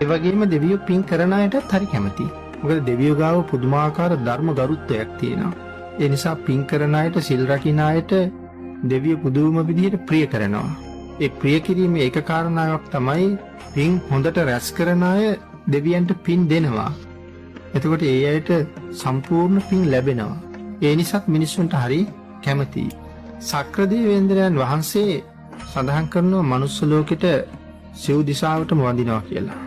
ඒ වගේම දෙවියෝ පින් කරන අයටත් හරි කැමතියි. මොකද දෙවියෝ ගාව පුදුමාකාර ධර්ම ගරුත්වයක් තියෙනවා. ඒ නිසා පින් කරන අයට, සිල් රකින්න අයට දෙවියෝ පුදුම විදිහට ප්‍රිය කරනවා. ඒ ප්‍රිය කිරීමේ එක කාරණාවක් තමයි පින් හොඳට රැස් කරන අය දෙවියන්ට පින් දෙනවා. එතකොට ඒ අයට සම්පූර්ණ පින් ලැබෙනවා. ඒ නිසාත් මිනිස්සුන්ට හරි කැමතියි. සක්‍රදේවේන්ද්‍රයන් වහන්සේ සඳහන් කරනවා මනුස්ස ලෝකෙට සිව් දිසාවටම වඳිනවා කියලා.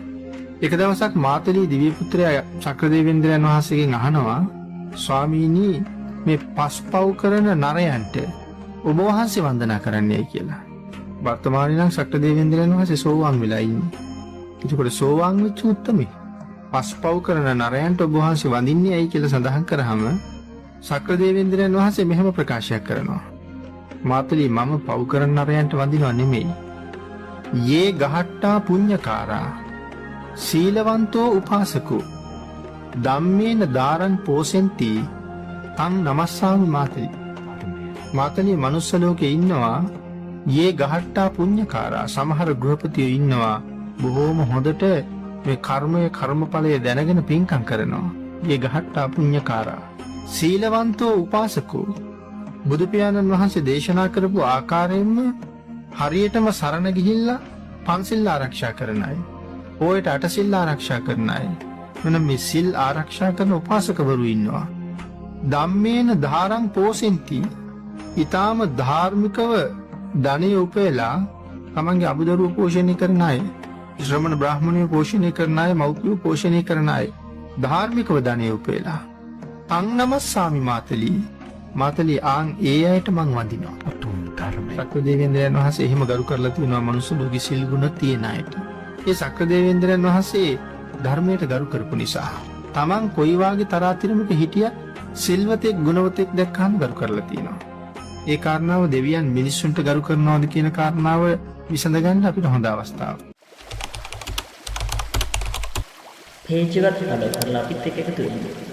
එක දවසක් මාතලී දිව්‍ය පුත්‍රයා සක්‍රදේවේන්ද්‍රයන් වහන්සේගෙන් අහනවා, ස්වාමීනි මේ පස්පව් කරන නරයන්ට ඔබ වහන්සේ වන්දනා කරන්නේයි කියලා. වර්තමානයේ නම් සක්‍රදේවේන්ද්‍රයන් වහන්සේ සෝවාන් වෙලා ඉන්නේ. ඒකෝට සෝවාන් වෙච්ච උත්තමයි. පස්පව් කරන නරයන්ට ඔබ වහන්සේ වඳින්නේ ඇයි කියලා සඳහන් කරාම සක්‍රදේවේන්ද්‍රයන් වහන්සේ මෙහෙම ප්‍රකාශයක් කරනවා. මාතලී මම පව් කරන නරයන්ට වඳිනව නෙමෙයි. යේ ගහට්ටා පුඤ්ඤකාරා සීලවන්තෝ උපාසකෝ ධම්මේන දාරං පෝසෙන්ති තං නමස්සාමි මාතලී. මාතලී මනුස්ස ලෝකේ ඉන්නවා යේ ගහට්ටා පුඤ්ඤකාරා, සමහර ගෘහපතියෝ ඉන්නවා බොහෝම හොඳට මේ කර්මඵලය දැනගෙන පින්කම් කරනවා. යේ ගහට්ටා පුඤ්ඤකාරා සීලවන්තෝ උපාසකෝ, බුදු පියාණන් වහන්සේ දේශනා කරපු ආකාරයෙන්ම හරියටම සරණ ගිහිල්ලා පන්සිල් ආරක්ෂා කරන අය, පොයට අටසිල් ආරක්ෂා කරන අය, මෙන්න මේ සිල් ආරක්ෂා කරන උපාසකවරු ඉන්නවා. ධම්මේන ධාරං පෝසෙන්ති, ඊටාම ධාර්මිකව ධනෙ උපයලා තමන්ගේ අබුදරුව පෝෂණය කරන අය, ශ්‍රමණ බ්‍රාහ්මණයෝ පෝෂණය කරන අය, මව්පියෝ පෝෂණය කරන අය, ධාර්මිකව ධනෙ උපයලා තං නමස්සාමි මාතලී. මාතලී ආන් ඒ අයට මං වඳිනවා. උතුම් ධර්මය. සක්‍රදේවේන්ද්‍රයන් වහන්සේ එහෙම ගරු කරලා තියෙනවා මනුස්ස ලෝකෙ සිල් ගුණ තියෙන අයට. ඒ සක්‍රදේවේන්ද්‍රයන් වහන්සේ ධර්මයට ගරු කරපු නිසා තමන් කොයි වාගේ තරාතිරමක හිටියත් සිල්වතෙක් ගුණවතෙක් දැක්කහම ගරු කරලා තියෙනවා. ඒ කාරණාව දෙවියන් මිනිස්සුන්ට ගරු කරනවාද කියන කාරණාව විසඳ ගන්න අපිට හොඳ අවස්ථාවක්. පේජ් එකට ෆලෝ කරලා අපිත් එක්ක එකතු වෙන්න.